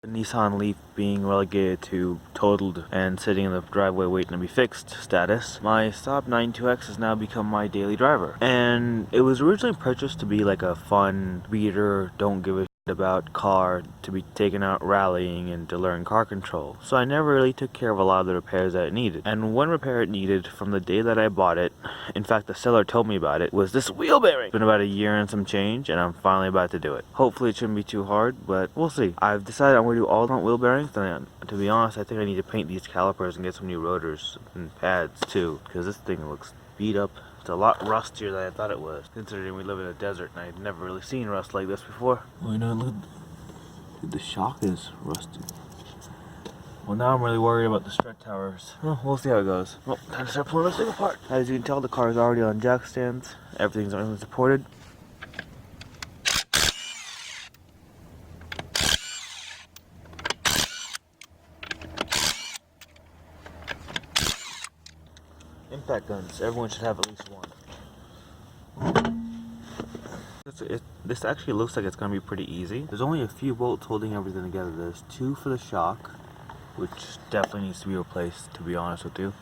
The Nissan Leaf being relegated to totaled and sitting in the driveway waiting to be fixed status, my Saab 92X has now become my daily driver. And it was originally purchased to be like a fun beater, don't give a shit about car, to be taken out rallying and to learn car control. So I never really took care of a lot of the repairs that it needed. And one repair it needed from the day that I bought it, in fact the seller told me about it, was this wheel bearing. It's been about a year and some change and I'm finally about to do it. Hopefully it shouldn't be too hard, but we'll see. I've decided I'm going to do all front wheel bearings. And to be honest, I think I need to paint these calipers and get some new rotors and pads too, because this thing looks beat up. It's a lot rustier than I thought it was, considering we live in a desert and I'd never really seen rust like this before. Why not? Look, the shock is rusty. Well, now I'm really worried about the strut towers. Well, we'll see how it goes. Well, time to start pulling this thing apart. As you can tell, the car is already on jack stands. Everything's already supported. Impact guns. Everyone should have at least one. This actually looks like it's going to be pretty easy. There's only a few bolts holding everything together. There's two for the shock, which definitely needs to be replaced, to be honest with you.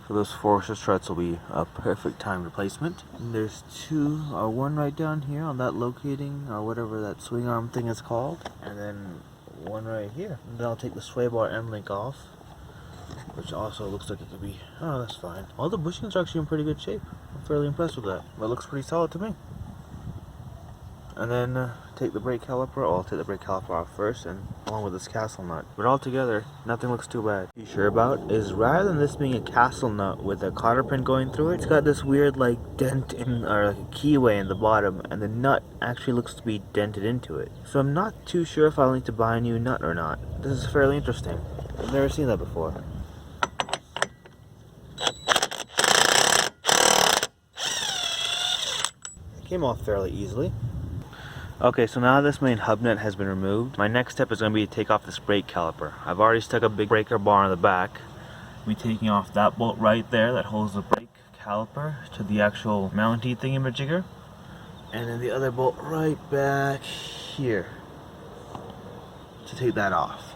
So those Forester struts will be a perfect time replacement. And there's two, one right down here on that locating, or whatever that swing arm thing is called. And then one right here. And then I'll take the sway bar end link off, which also looks like it could be, oh, that's fine. All the bushings are actually in pretty good shape. I'm fairly impressed with that. That looks pretty solid to me. And then take the brake caliper. Oh, I'll take the brake caliper off first, and along with this castle nut. But all together, nothing looks too bad. What I'm sure about is, rather than this being a castle nut with a cotter pin going through it, it's got this weird like dent in, or like a keyway in the bottom, and the nut actually looks to be dented into it. So I'm not too sure if I'll need to buy a new nut or not. This is fairly interesting. I've never seen that before. It came off fairly easily. Okay, so now this main hub nut has been removed, my next step is going to be to take off this brake caliper. I've already stuck a big breaker bar on the back. I'll be taking off that bolt right there that holds the brake caliper to the actual mounty thingamajigger. And then the other bolt right back here to take that off.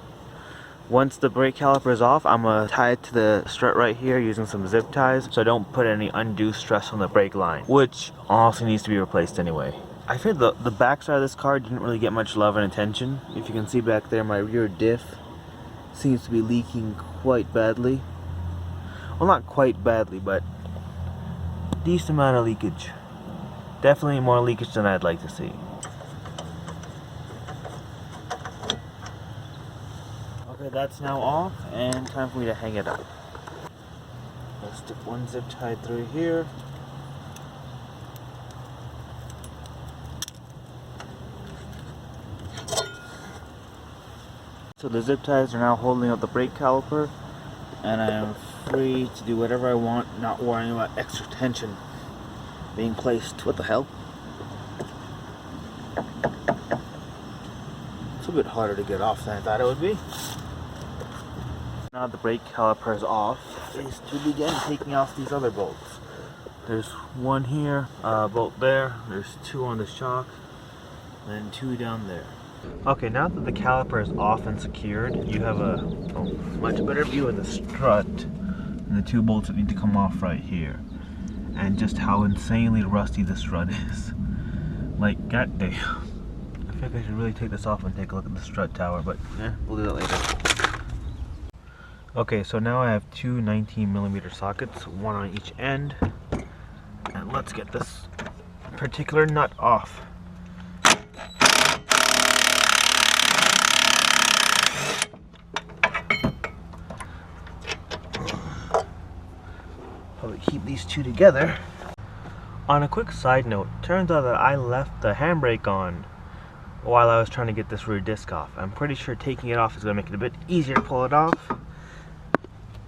Once the brake caliper is off, I'm going to tie it to the strut right here using some zip ties so I don't put any undue stress on the brake line, which also needs to be replaced anyway. I think the backside of this car didn't really get much love and attention. If you can see back there, my rear diff seems to be leaking quite badly. Well, not quite badly, but decent amount of leakage. Definitely more leakage than I'd like to see. Okay, that's now off, and time for me to hang it up. Let's stick one zip tie through here. So the zip ties are now holding up the brake caliper, and I am free to do whatever I want, not worrying about extra tension being placed. What the hell? It's a bit harder to get off than I thought it would be. Now the brake caliper is off, is to begin taking off these other bolts. There's one here, bolt there, there's two on the shock, and then two down there. Okay, now that the caliper is off and secured, you have a much better view of the strut and the two bolts that need to come off right here, and just how insanely rusty the strut is. Like, goddamn. I think I should really take this off and take a look at the strut tower, but we'll do that later. Okay, so now I have two 19mm sockets, one on each end, and let's get this particular nut off. Probably keep these two together. On a quick side note, turns out that I left the handbrake on while I was trying to get this rear disc off. I'm pretty sure taking it off is going to make it a bit easier to pull it off,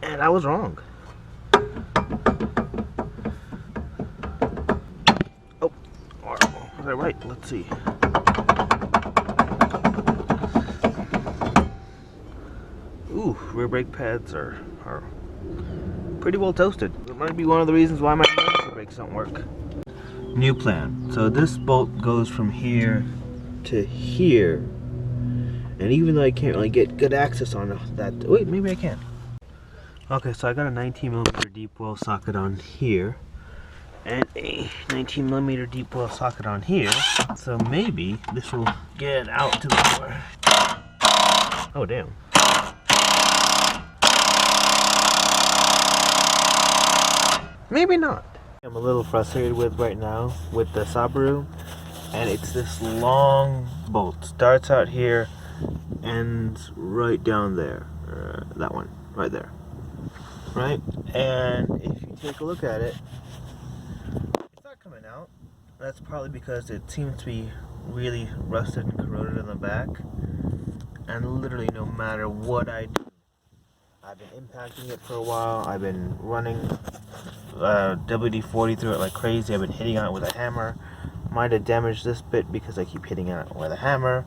and I was wrong. Oh, was I right? Let's see. Ooh, rear brake pads are pretty well toasted. It might be one of the reasons why my emergency brakes don't work. New plan. So this bolt goes from here to here, And even though I can't really get good access on that, wait, maybe I can. Okay, so I got a 19mm deep well socket on here, and a 19mm deep well socket on here. So maybe this will get out to the door. Oh damn. Maybe not. I'm a little frustrated with right now with the Subaru, and it's this long bolt. Starts out here, ends right down there. That one, right there. Right? And if you take a look at it, it's not coming out. That's probably because it seems to be really rusted and corroded in the back. And literally no matter what I do, I've been impacting it for a while. I've been running WD-40 through it like crazy. I've been hitting on it with a hammer. Might have damaged this bit because I keep hitting on it with a hammer,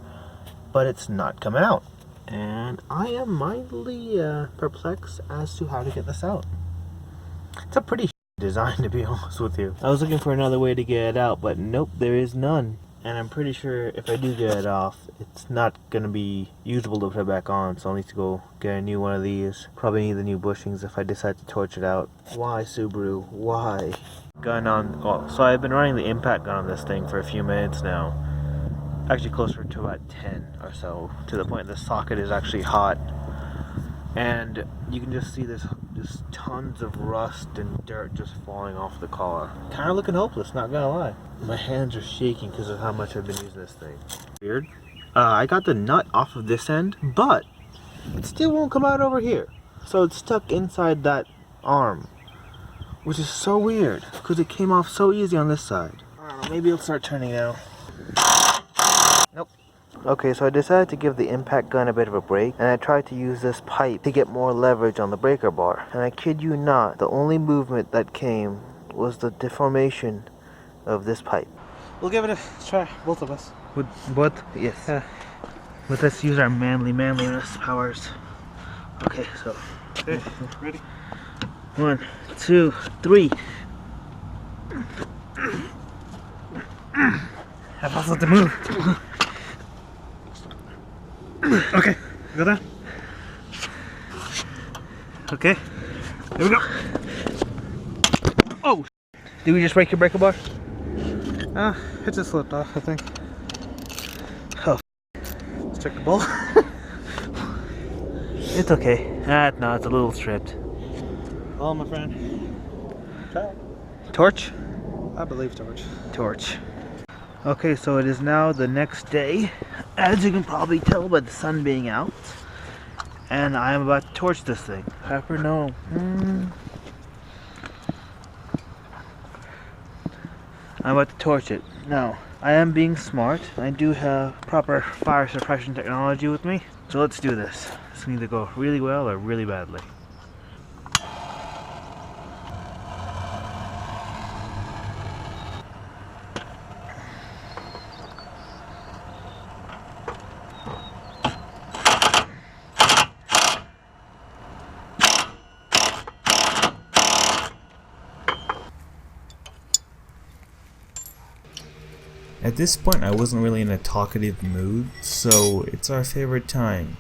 but it's not coming out. And I am mildly perplexed as to how to get this out. It's a pretty design, to be honest with you. I was looking for another way to get it out, but nope, there is none. And I'm pretty sure if I do get it off, it's not going to be usable to put it back on, so I'll need to go get a new one of these. Probably need the new bushings if I decide to torch it out. Why, Subaru? Why? Gun on. Oh, so I've been running the impact gun on this thing for a few minutes now. Actually closer to about 10 or so, to the point the socket is actually hot. And you can just see this just tons of rust and dirt just falling off the car. Kind of looking hopeless, not gonna lie. My hands are shaking because of how much I've been using this thing. Weird. I got the nut off of this end, but it still won't come out over here. So it's stuck inside that arm, which is so weird because it came off so easy on this side. I don't know, maybe it'll start turning now. Nope. Okay, so I decided to give the impact gun a bit of a break, and I tried to use this pipe to get more leverage on the breaker bar. And I kid you not, the only movement that came was the deformation of this pipe. We'll give it a try, both of us. With what? Yes. But let's use our manliness powers. Okay, so. Okay, ready? 1, 2, 3. Have also to move. Okay, go down. Okay, here we go. Oh! Did we just break your breaker bar? It just slipped off, I think. Oh. Let's check the bowl. It's okay. No, it's a little stripped. Well, my friend. Try it. Torch? I believe torch. Torch. Okay, so it is now the next day, as you can probably tell by the sun being out, and I am about to torch this thing. Pepper, no. I'm about to torch it. Now, I am being smart. I do have proper fire suppression technology with me, so let's do this. This can either go really well or really badly. At this point I wasn't really in a talkative mood, so it's our favorite time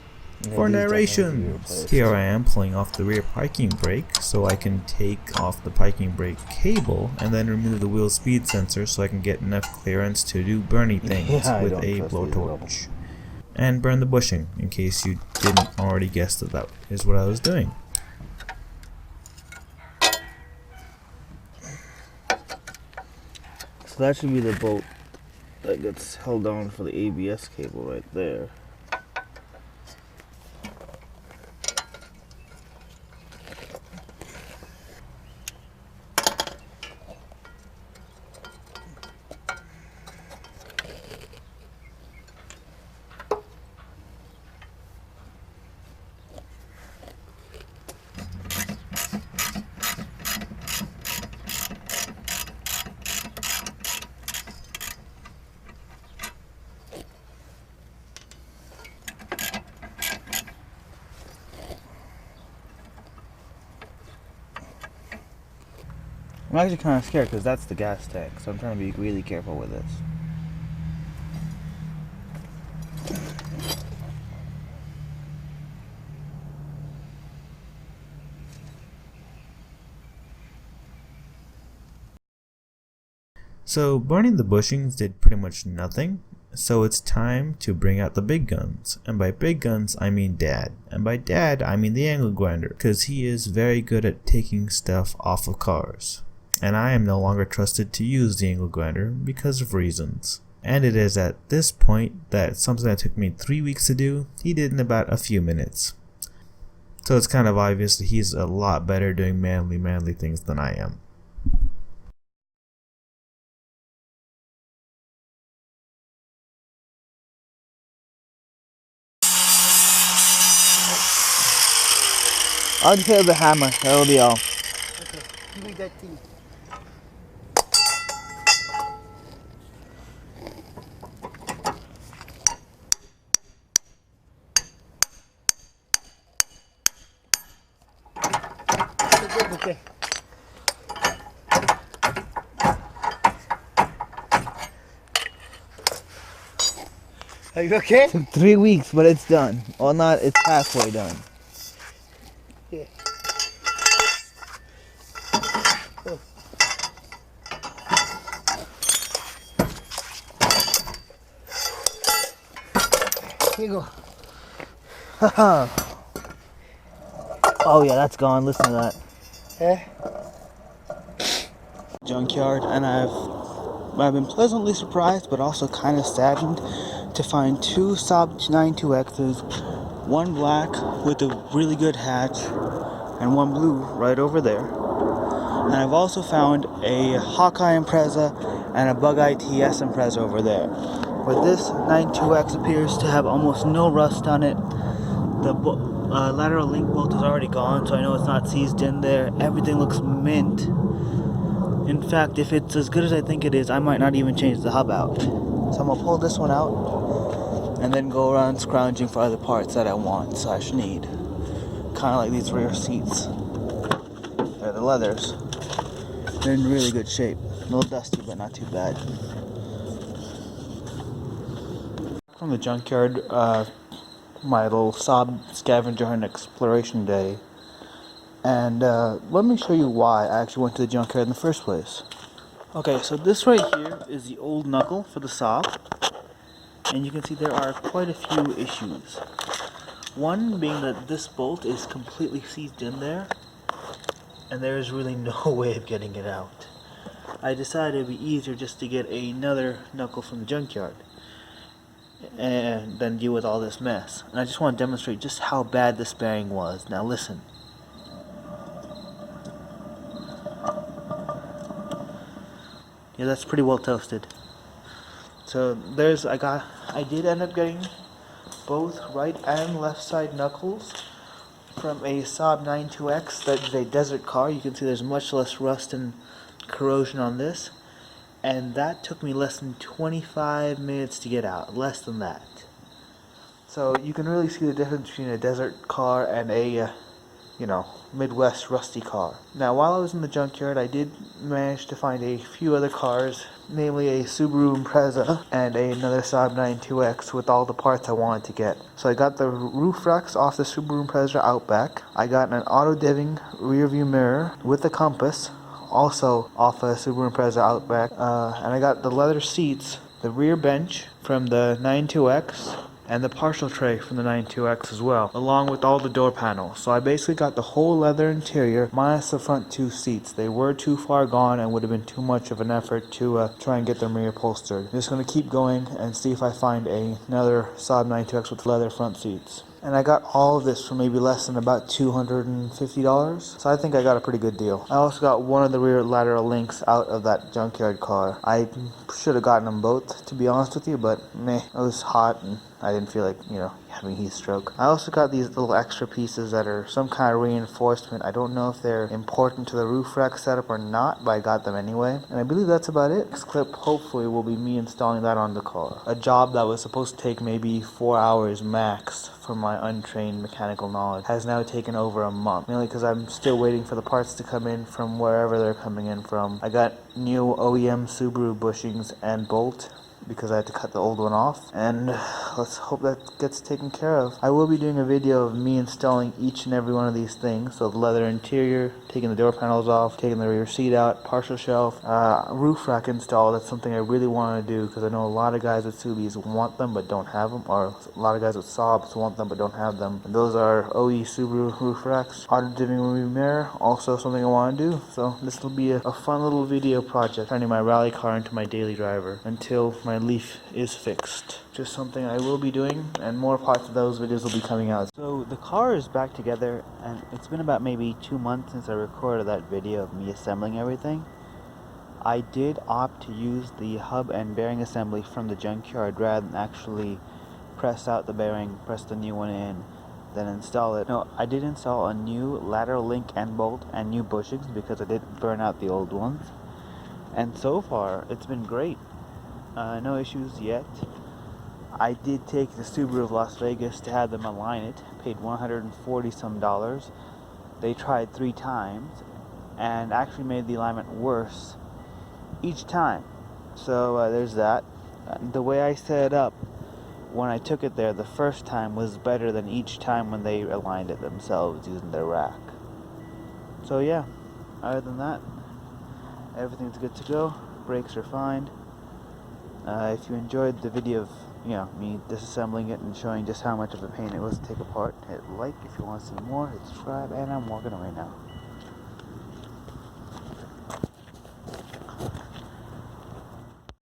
for narrations. Here I am pulling off the rear parking brake so I can take off the parking brake cable and then remove the wheel speed sensor so I can get enough clearance to do burny things with a blowtorch. And burn the bushing, in case you didn't already guess that is what I was doing. So that should be the bolt that gets held on for the ABS cable right there. I'm actually kind of scared because that's the gas tank, so I'm trying to be really careful with this. So burning the bushings did pretty much nothing, so it's time to bring out the big guns. And by big guns I mean Dad, and by Dad I mean the angle grinder, because he is very good at taking stuff off of cars. And I am no longer trusted to use the angle grinder because of reasons. And it is at this point that something that took me 3 weeks to do, he did in about a few minutes. So it's kind of obvious that he's a lot better doing manly things than I am. I'll just hit with the hammer, that'll be all. Okay, give me that thing. Okay. Are you okay? Took 3 weeks, but it's done. Well, not, it's halfway done. Yeah. Oh. Here you go. Haha. Oh yeah, that's gone. Listen to that. Yeah. Junkyard, and I've been pleasantly surprised, but also kind of saddened to find two Saab 92Xs, one black with a really good hatch, and one blue right over there. And I've also found a Hawkeye Impreza and a Bug-Eye TS Impreza over there. But this 92X appears to have almost no rust on it. The lateral link bolt is already gone, so I know it's not seized in there. Everything looks mint. In fact, if it's as good as I think it is, I might not even change the hub out. So I'm gonna pull this one out and then go around scrounging for other parts that I want / need. Kind of like these rear seats. They're the leathers. They're in really good shape. A little dusty, but not too bad. From the junkyard, my little Saab scavenger hunt exploration day. And let me show you why I actually went to the junkyard in the first place. Okay, so this right here is the old knuckle for the Saab. And you can see there are quite a few issues. One being that this bolt is completely seized in there, and there is really no way of getting it out. I decided it would be easier just to get another knuckle from the junkyard and then deal with all this mess. And I just want to demonstrate just how bad this bearing was. Now listen. Yeah, that's pretty well toasted. So there's, I did end up getting both right and left side knuckles from a Saab 92X that is a desert car. You can see there's much less rust and corrosion on this. And that took me less than 25 minutes to get out, less than that. So you can really see the difference between a desert car and a, Midwest rusty car. Now, while I was in the junkyard, I did manage to find a few other cars, namely a Subaru Impreza and another Saab 92X with all the parts I wanted to get. So I got the roof racks off the Subaru Impreza Outback. I got an auto-diving rear view mirror with a compass, also off a Subaru Impreza Outback. And I got the leather seats, the rear bench from the 92X, and the partial tray from the 92X as well, along with all the door panels. So I basically got the whole leather interior minus the front two seats. They were too far gone and would have been too much of an effort to try and get them reupholstered. I'm just going to keep going and see if I find another Saab 92X with leather front seats. And I got all of this for maybe less than about $250. So I think I got a pretty good deal. I also got one of the rear lateral links out of that junkyard car. I should have gotten them both, to be honest with you, but meh, it was hot and I didn't feel like, having heat stroke. I also got these little extra pieces that are some kind of reinforcement. I don't know if they're important to the roof rack setup or not, but I got them anyway. And I believe that's about it. Next clip hopefully will be me installing that on the car. A job that was supposed to take maybe 4 hours max from my untrained mechanical knowledge has now taken over a month, mainly because I'm still waiting for the parts to come in from wherever they're coming in from. I got new OEM Subaru bushings and bolt because I had to cut the old one off, and let's hope that gets taken care of. I will be doing a video of me installing each and every one of these things. So the leather interior, taking the door panels off, taking the rear seat out, partial shelf, roof rack install. That's something I really want to do because I know a lot of guys with Subis want them but don't have them, or a lot of guys with Saabs want them but don't have them. And those are OE Subaru roof racks. Auto dimming rear mirror, also something I want to do. So this will be a fun little video project, turning my rally car into my daily driver until my Leaf is fixed. Just something I will be doing, and more parts of those videos will be coming out. So the car is back together, and it's been about maybe 2 months since I recorded that video of me assembling everything. I did opt to use the hub and bearing assembly from the Junkyard rather than actually press out the bearing, press the new one in, then install it. No, I did install a new lateral link and bolt and new bushings because I did burn out the old ones. And so far, it's been great. No issues yet. I did take the Subaru of Las Vegas to have them align it. Paid $140 some. They tried 3 times and actually made the alignment worse each time. So there's that. The way I set it up when I took it there the first time was better than each time when they aligned it themselves using their rack. So yeah, other than that, everything's good to go. Brakes are fine. If you enjoyed the video of me disassembling it and showing just how much of a pain it was to take apart, hit like if you want to see more, hit subscribe, and I'm walking away now.